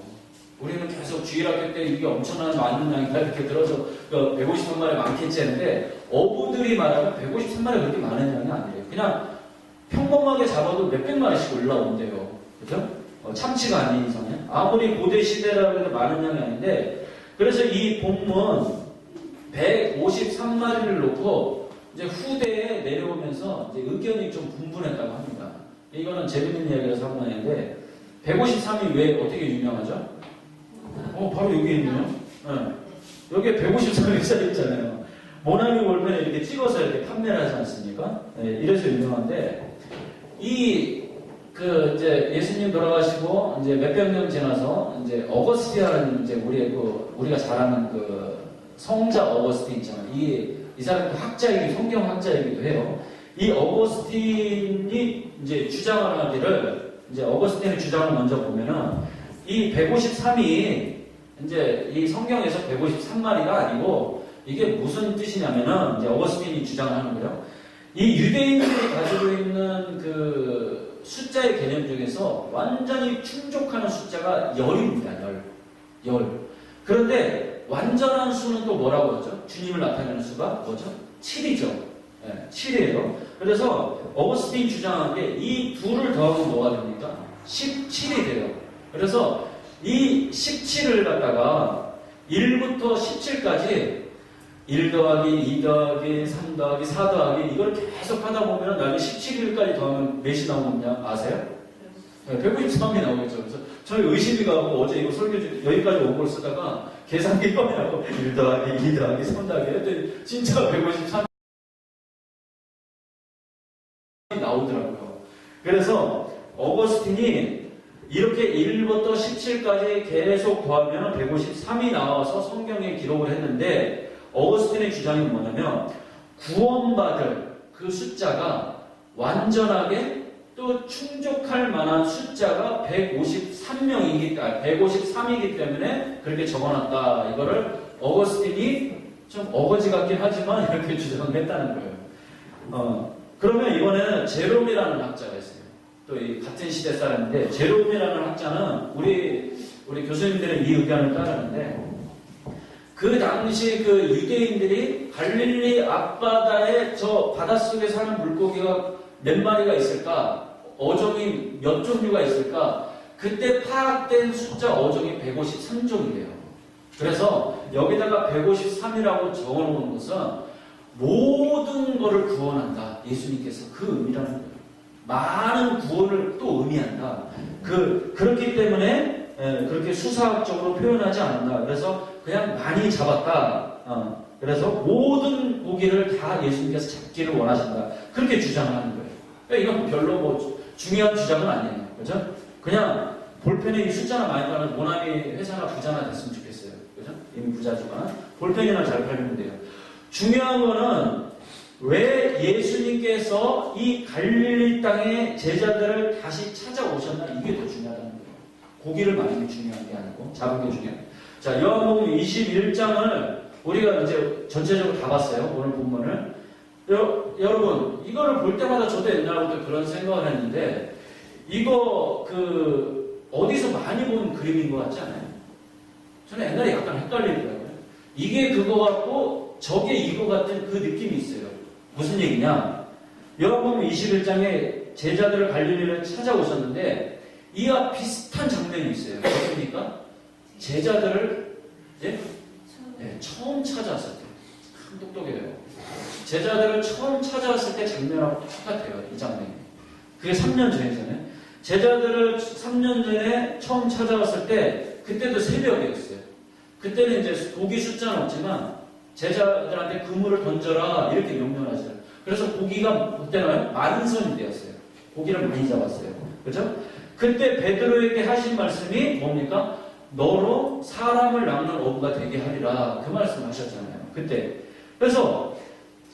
Speaker 1: 우리는 계속 주일학교 때 이게 엄청난 많은 양이다 이렇게 들어서 153마리 많겠지 했는데, 어부들이 말하면 153마리 그렇게 많은 양이 아니에요. 그냥 평범하게 잡아도 몇백 마리씩 올라온대요. 그죠? 참치가 아닌 이상은. 아무리 고대 시대라고 해도 많은 양이 아닌데, 그래서 이 본문 153마리를 놓고 이제 후대에 내려오면서 이제 의견이 좀 분분했다고 합니다. 이거는 재밌는 이야기라서 한 건인데, 153이 왜 어떻게 유명하죠? 바로 여기 있네요. 네. 여기에 153이 써있잖아요. 모나미 볼펜에 이렇게 찍어서 이렇게 판매를 하지 않습니까? 네, 이래서 유명한데, 이제 예수님 돌아가시고 이제 몇백 년 지나서 이제 어거스티아라는 이제 우리가 잘 아는 그 성자 어거스틴 있잖아요. 이 사람도 학자이기도, 성경 학자이기도 해요. 이 어거스틴이 이제 주장하기를, 이제 어거스틴의 주장을 먼저 보면은 이 153이 이제 이 성경에서 153마리가 아니고, 이게 무슨 뜻이냐면은 이제 어거스틴이 주장을 하는 거예요. 이 유대인들이 가지고 있는 그 숫자의 개념 중에서 완전히 충족하는 숫자가 열입니다. 열. 그런데 완전한 수는 또 뭐라고 하죠? 주님을 나타내는 수가 뭐죠? 7이죠. 네, 7이에요. 그래서 어거스틴이 주장한 게 이 둘을 더하면 뭐가 됩니까? 17이 돼요. 그래서 이 17을 갖다가 1부터 17까지 1 더하기 2 더하기 3 더하기 4 더하기 이걸 계속 하다 보면 나중에 17일까지 더하면 몇이 나오느냐 아세요? 네, 193이 나오겠죠. 그래서 저희 의심이 가고 어제 이거 설교 여기까지 온 걸 쓰다가 계산기 꺼내고 1 더하기 2 더하기 3 더하기 했더니 진짜 153이 나오더라고요. 그래서 어거스틴이 이렇게 1부터 17까지 계속 더하면 153이 나와서 성경에 기록을 했는데 어거스틴의 주장이 뭐냐면 구원받을 그 숫자가 완전하게 또 충족할 만한 숫자가 153이기 때문에 그렇게 적어놨다. 이거를 어거스틴이 좀 어거지 같긴 하지만 이렇게 주장을 했다는 거예요. 그러면 이번에는 제롬이라는 학자가 있어요. 또 이 같은 시대 사람인데 제롬이라는 학자는 우리 교수님들은 이 의견을 따르는데 그 당시 그 유대인들이 갈릴리 앞바다에 저 바닷속에 사는 물고기가 몇 마리가 있을까? 어종이 몇 종류가 있을까? 그때 파악된 숫자 어종이 153종이래요. 그래서 여기다가 153이라고 적어놓은 것은 모든 것을 구원한다. 예수님께서 그 의미라는 거예요. 많은 구원을 또 의미한다. 그렇기 때문에 그렇게 수사학적으로 표현하지 않는다. 그래서 그냥 많이 잡았다. 그래서 모든 고기를 다 예수님께서 잡기를 원하신다. 그렇게 주장하는 거예요. 그러니까 이건 별로 뭐 중요한 주장은 아니에요. 그죠? 그냥 볼펜에 이 숫자나 많이 따는 모나미 회사나 부자나 됐으면 좋겠어요. 그죠? 이미 부자지만 볼펜이나 잘 팔리면 돼요. 중요한 거는 왜 예수님께서 이 갈릴리 땅에 제자들을 다시 찾아오셨나? 이게 더 중요하다는 거예요. 고기를 많이 중요한 게 아니고 잡은 게 중요해요. 자, 요한복음 21장을 우리가 이제 전체적으로 다 봤어요. 오늘 본문을. 여러분, 이거를 볼 때마다 저도 옛날부터 그런 생각을 했는데 이거 어디서 많이 본 그림인 것 같지 않아요? 저는 옛날에 약간 헷갈리더라고요. 이게 그거 같고 저게 이거 같은 그 느낌이 있어요. 무슨 얘기냐? 요한복음 21장에 제자들을 갈릴리를 찾아오셨는데 이와 비슷한 장면이 있어요. 어떻습니까? 제자들을 처음 찾아왔을 때. 참 똑똑해요. 제자들을 처음 찾아왔을 때 장면하고 똑같아요. 이 장면이. 그게 3년 전이잖아요. 제자들을 3년 전에 처음 찾아왔을 때 그때도 새벽이었어요. 그때는 이제 고기 숫자는 없지만 제자들한테 그물을 던져라 이렇게 명령을 하시잖아요. 그래서 고기가 그때는 만선이 되었어요. 고기를 많이 잡았어요. 그죠? 그때 베드로에게 하신 말씀이 뭡니까? 너로 사람을 낚는 어부가 되게 하리라. 그 말씀 하셨잖아요. 그때. 그래서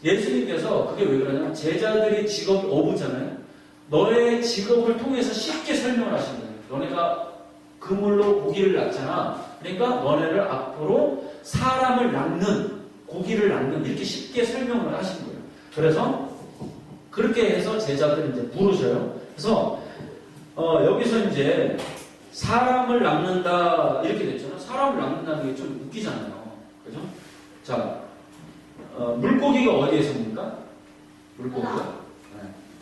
Speaker 1: 예수님께서 그게 왜 그러냐면 제자들이 직업이 어부잖아요. 너의 직업을 통해서 쉽게 설명을 하신 거예요. 너네가 그물로 고기를 낚잖아. 그러니까 너네를 앞으로 사람을 낚는, 고기를 낚는 이렇게 쉽게 설명을 하신 거예요. 그래서 그렇게 해서 제자들을 이제 부르셔요. 그래서 여기서 이제 사람을 낚는다 이렇게 됐잖아요. 사람을 낚는다는 게 좀 웃기잖아요. 그죠? 자, 물고기가 어디에 삽니까? 물고기가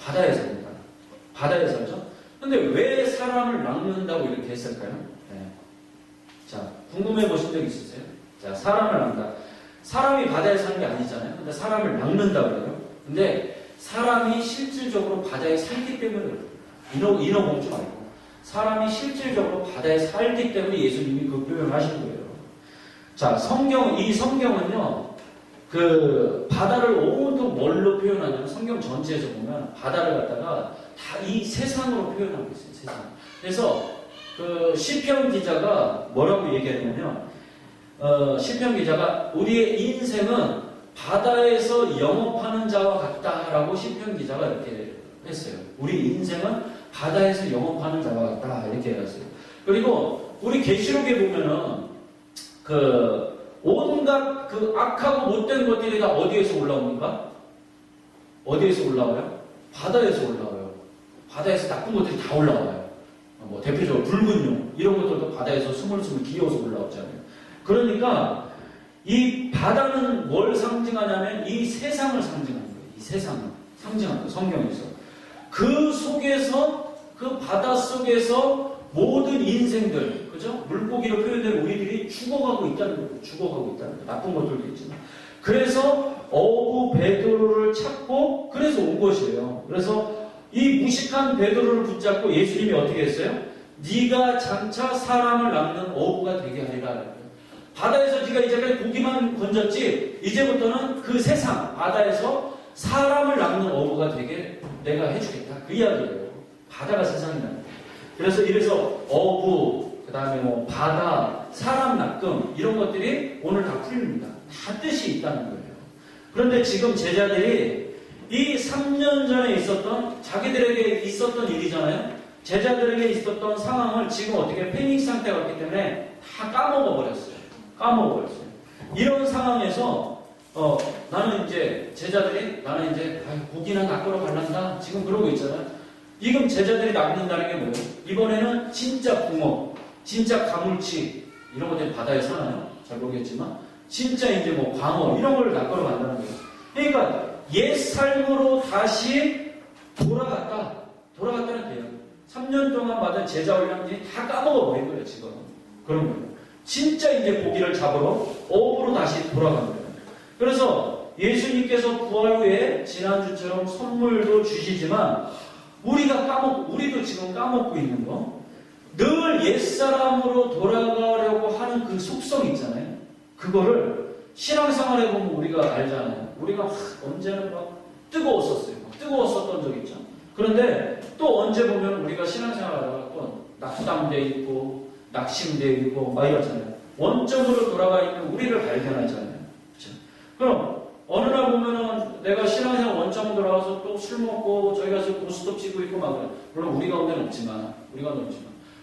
Speaker 1: 바다에 삽니다. 바다에 살죠? 근데 왜 사람을 낚는다고 이렇게 했을까요? 자, 궁금해 보신 적 있으세요? 자, 사람을 낚는다. 사람이 바다에 사는 게 아니잖아요. 근데 사람을 낚는다고 그래요. 근데 사람이 실질적으로 바다에 살기 때문에 그래요. 인어 먹지 말고. 사람이 실질적으로 바다에 살기 때문에 예수님이 그 표현을 하신 거예요. 자, 이 성경은요, 바다를 온통 뭘로 표현하냐면 성경 전체에서 보면 바다를 갖다가 다 이 세상으로 표현하고 있어요. 세상. 그래서 시편 기자가 뭐라고 얘기하냐면 시편 기자가 우리의 인생은 바다에서 영업하는 자와 같다라고 시편 기자가 이렇게 했어요. 우리 인생은 바다에서 영업하는 자와 같다 이렇게 했어요. 그리고 우리 계시록에 보면은 온갖 악하고 못된 것들이 다 어디에서 올라옵니까? 어디에서 올라와요? 바다에서 올라와요. 바다에서 나쁜 것들이 다 올라와요. 뭐 대표적으로 붉은 용 이런 것들도 바다에서 스물스물 기어서 올라오잖아요. 그러니까 이 바다는 뭘 상징하냐면 이 세상을 상징하는 거예요. 이 세상을 상징하는 거예요. 성경에서. 그 속에서 그 바다 속에서 모든 인생들, 그죠? 물고기로 표현된 우리들이 죽어가고 있다는 거예요. 죽어가고 있다는 거예요. 나쁜 것들도 있지만. 그래서 어부 베드로를 찾고 그래서 온 것이에요. 그래서 이 무식한 베드로를 붙잡고 예수님이 어떻게 했어요? 네가 장차 사람을 낚는 어부가 되게 하리라. 바다에서 네가 이제까지 고기만 건졌지 이제부터는 그 세상 바다에서 사람을 낚는 어부가 되게 내가 해주겠다. 그 이야기예요. 바다가 세상이라는 거예요. 그래서 이래서 어부, 그 다음에 뭐 바다, 사람 낚음 이런 것들이 오늘 다 풀립니다. 다 뜻이 있다는 거예요. 그런데 지금 제자들이 이 3년 전에 있었던 자기들에게 있었던 일이잖아요. 제자들에게 있었던 상황을 지금 어떻게 패닉 상태가 왔기 때문에 다 까먹어버렸어요. 이런 상황에서 나는 이제 제자들이 나는 이제 고기나 낚으러 갈란다 지금 그러고 있잖아요. 지금 제자들이 낚는다는 게 뭐예요? 이번에는 진짜 붕어, 진짜 가물치 이런 것들이 바다에 사나요? 잘 모르겠지만 진짜 이제 뭐 광어 이런 걸 낚으러 간다는 거예요. 그러니까 옛 삶으로 다시 돌아갔다는 거예요. 3년 동안 받은 제자 훈련들이 다 까먹어버린 거예요. 지금 그런 거예요. 진짜 이제 고기를 잡으러 어부로 다시 돌아간 거예요. 그래서 예수님께서 부활 후에 지난주처럼 선물도 주시지만 우리도 지금 까먹고 있는 거, 늘 옛사람으로 돌아가려고 하는 그 속성 있잖아요. 그거를 신앙생활에 보면 우리가 알잖아요. 우리가 언제는 막 뜨거웠었어요. 뜨거웠었던 적 있죠. 그런데 또 언제 보면 우리가 신앙생활하다가 또 낙담돼 있고 낙심돼 있고 막 이러잖아요. 원점으로 돌아가 있는 우리를 발견하잖아요. 그렇죠? 그럼 어느 날 보면은 내가 신앙생활 원점 돌아와서 또 술 먹고 저희 가서 고스톱 치고 있고 막 그래요. 물론 우리 가운데는 없지만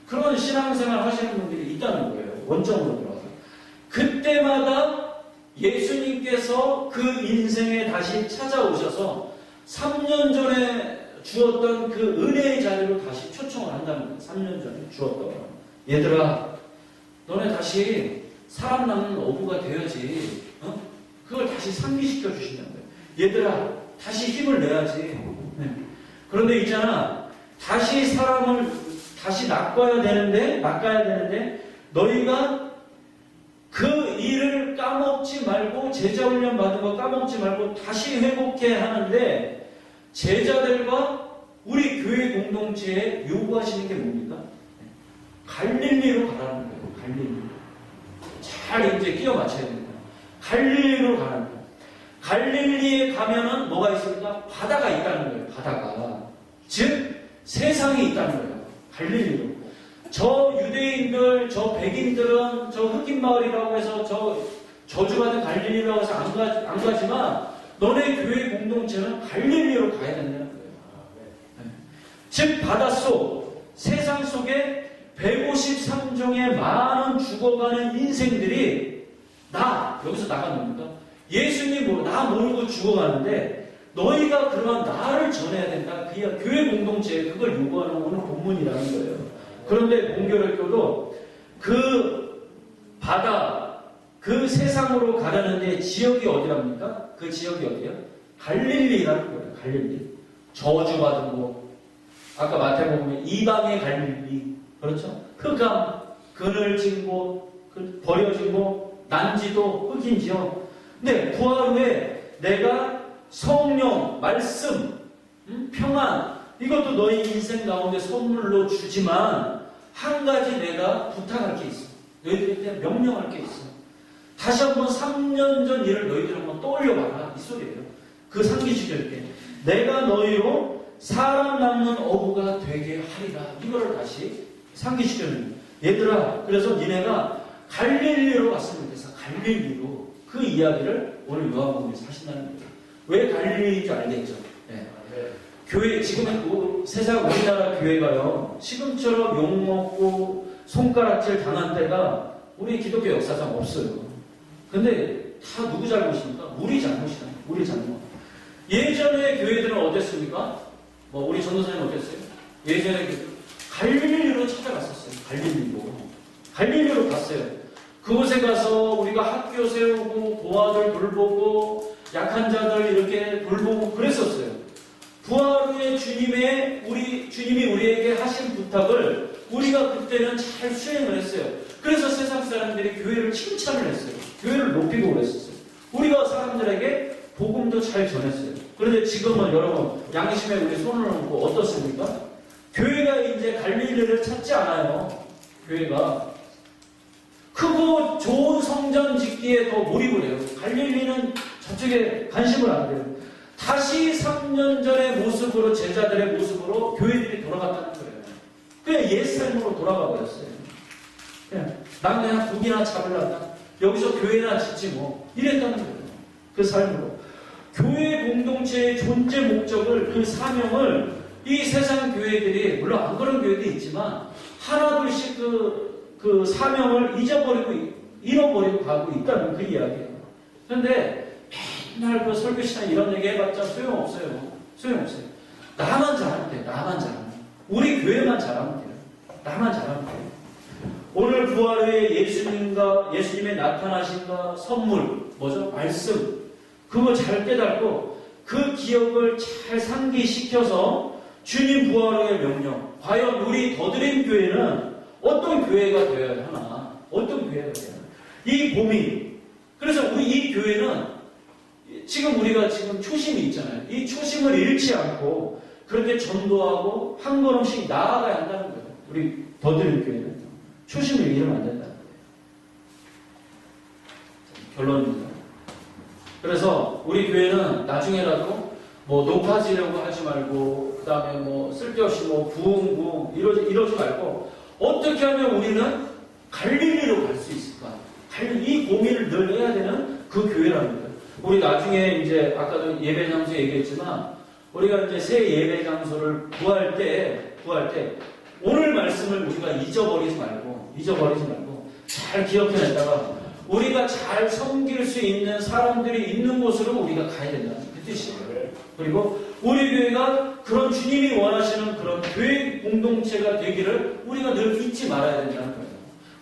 Speaker 1: 그런 신앙생활 하시는 분들이 있다는 거예요. 원점으로 돌아와서. 그때마다 예수님께서 그 인생에 다시 찾아오셔서 3년 전에 주었던 그 은혜의 자리로 다시 초청을 한다는 거예요. 3년 전에 주었던 얘들아 너네 다시 사람 낚는 어부가 되어야지. 그걸 다시 상기시켜 주신다는 거예요. 얘들아 다시 힘을 내야지. 그런데 있잖아 다시 사람을 다시 낚아야 되는데 너희가 그 일을 까먹지 말고 제자 훈련 받은 거 까먹지 말고 다시 회복해 하는데 제자들과 우리 교회 공동체에 요구하시는 게 뭡니까? 갈릴리로 가라는 거예요. 갈릴리. 잘 이제 끼워 맞춰야 됩니다. 갈릴리로 가라는 거예요. 갈릴리에 가면은 뭐가 있습니까? 바다가 있다는 거예요. 바다가. 즉 세상이 있다는 거예요. 갈릴리로. 저 유대인들, 저 백인들은 저 흑인 마을이라고 해서 저 저주받은 갈릴리라고 해서 안 가지만 너네 교회 공동체는 갈릴리로 가야 된다는 거예요. 즉 바닷속 세상 속에 153종의 많은 죽어가는 인생들이 여기서 나가는 겁니까? 예수님 나 모르고 죽어가는데 너희가 그러한 나를 전해야 된다. 그게 교회 공동체에 그걸 요구하는 오늘 본문이라는 거예요. 그런데 공교롭게도 그 바다, 그 세상으로 가려는데 지역이 어디랍니까? 그 지역이 어디예요? 갈릴리라는 거예요. 갈릴리. 저주받은 곳. 아까 마태복음에 이방의 갈릴리. 그렇죠? 흑암, 그늘진 곳, 버려진 곳, 난지도, 흑인 지역. 근데 부활 후에 내가 성령, 말씀, 평안 이것도 너희 인생 가운데 선물로 주지만 한 가지 내가 부탁할 게 있어. 너희들한테 명령할 게 있어. 다시 한번 3년 전 일을 너희들 한번 떠올려봐라. 이 소리예요. 그 상기시킬 때 내가 너희로 사람 낚는 어부가 되게 하리라. 이거를 다시 상기시켜주는 거예요. 얘들아 그래서 니네가 갈릴리로 갔으면 돼서 갈릴리로 그 이야기를 오늘 요한복음에서 하신다는 거예요. 왜 갈릴리인지 알겠죠? 네. 교회 지금은 세상 우리나라 교회가요 지금처럼 욕먹고 손가락질 당한 때가 우리 기독교 역사상 없어요. 근데 다 누구 잘못입니까? 우리 잘못이다. 우리 잘못. 예전에 교회들은 어땠습니까? 뭐 우리 전도사님 어땠어요? 예전에 갈릴리로 찾아갔었어요. 갈릴리로 갔어요. 그곳에 가서 우리가 학교 세우고 고아들 돌보고 약한 자들 이렇게 돌보고 그랬었어요. 부활 후에 주님이 우리에게 하신 부탁을 우리가 그때는 잘 수행을 했어요. 그래서 세상 사람들이 교회를 칭찬을 했어요. 교회를 높이고 그랬었어요. 우리가 사람들에게 복음도 잘 전했어요. 그런데 지금은 여러분 양심에 우리 손을 얹고 어떻습니까? 교회가 이제 갈릴리를 찾지 않아요. 교회가 크고 좋은 성전 짓기에 더 몰입을 해요. 갈릴리는 저쪽에 관심을 안 돼요. 다시 3년 전의 모습으로, 제자들의 모습으로 교회들이 돌아갔다는 거예요. 그냥 옛삶으로 돌아가 버렸어요. 난 그냥 고기나 잡으려다 여기서 교회나 짓지 뭐 이랬다는 거예요. 그 삶으로 교회 공동체의 존재 목적을, 그 사명을 이 세상 교회들이, 물론 안 그런 교회도 있지만 하나둘씩 그 사명을 잃어버리고 가고 있다는 그 이야기예요. 그런데 맨날 그 설교 시간에 이런 얘기 해봤자 소용없어요. 나만 잘하면 돼. 우리 교회만 잘하면 돼요. 나만 잘하면 돼요. 오늘 부활 후에 예수님의 나타나신가 선물, 뭐죠? 말씀. 그거 잘 깨닫고 그 기억을 잘 상기시켜서 주님 부활 후의 명령. 과연 우리 더드림 교회는 어떤 교회가 되어야 하나? 이 고민. 그래서 우리 이 교회는 우리가 지금 초심이 있잖아요. 이 초심을 잃지 않고 그렇게 전도하고 한 걸음씩 나아가야 한다는 거예요. 우리 더드림 교회는 초심을 잃으면 안 된다는 거예요. 결론입니다. 그래서 우리 교회는 나중에라도 뭐 높아지려고 하지 말고 그 다음에 뭐 쓸데없이 뭐 부흥 이러지 말고 어떻게 하면 우리는 갈릴리로 갈 수 있을까? 이 고민을 늘 해야 되는 그 교회라는 거예요. 우리 나중에 이제 아까도 예배 장소 얘기했지만 우리가 이제 새 예배 장소를 구할 때 오늘 말씀을 우리가 잊어버리지 말고 잘 기억해냈다가 우리가 잘 섬길 수 있는 사람들이 있는 곳으로 우리가 가야 된다는 그 뜻이에요. 그리고 우리 교회가 그런 주님이 원하시는 그런 교회 공동체가 되기를 우리가 늘 잊지 말아야 된다는 거예요.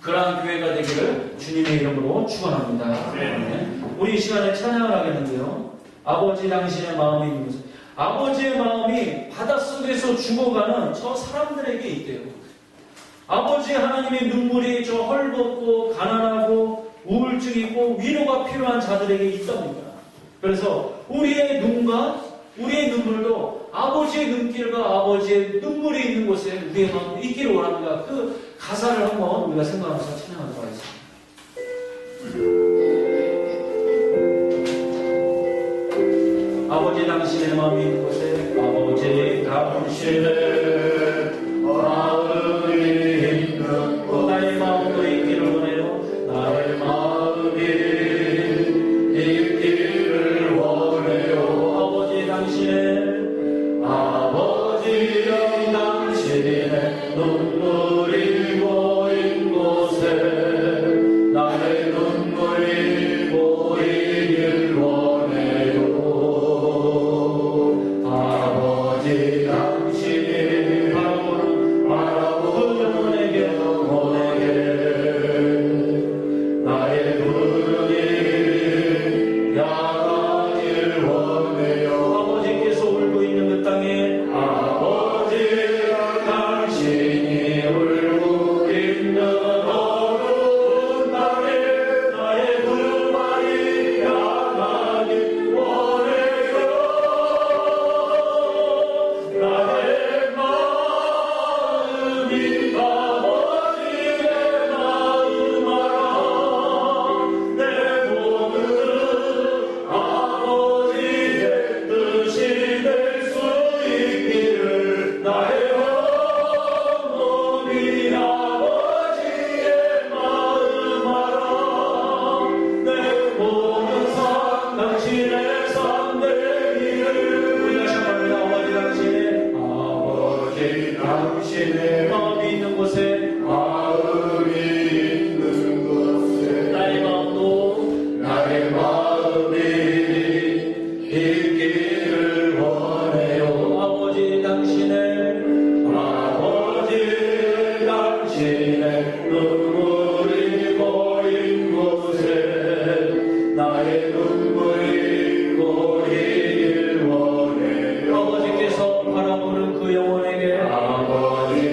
Speaker 1: 그러한 교회가 되기를 주님의 이름으로 축원합니다. 네. 우리 이 시간에 찬양을 하겠는데요. 아버지 당신의 마음이 있는 곳에, 아버지의 마음이 바닷속에서 죽어가는 저 사람들에게 있대요. 아버지 하나님의 눈물이 저 헐벗고 가난하고 우울증 있고 위로가 필요한 자들에게 있답니다. 그래서 우리의 눈과 우리의 눈물도 아버지의 눈길과 아버지의 눈물이 있는 곳에 우리의 마음이 있기를 원합니다. 그 가사를 한번 우리가 생각하면서 찬양하도록 하겠습니다. 아버지 당신의 마음이 있는 곳에, 아버지 당신의 마음이 있는 곳에 나의 마음도 있기를 원해요. 나의 마음이 있기를 원해요. 아버지 당신의 눈물이 모인 곳에 나의 눈물이 보이길 원해요. 아버지 당신이 바라보는 내게 나의 눈이 향하길 원해요. 아버지께서 울고 있는 그 땅에 아버지 당신이 울고 있는 어두운 땅에 나의 두 발이 향하길 원해요. 나의 마음이 아버지의 마음 알아. 내 몸은 아버지의 뜻이 될 수 있기를 나의 몸이 아버지의 마음 알아. 내 몸은 당신의 삶 되기를 우리가 시작합니다. 아버지 당신의 마음이 있는 곳에 나의 마음이 있기를 사모는 그 영혼에게
Speaker 3: 아버지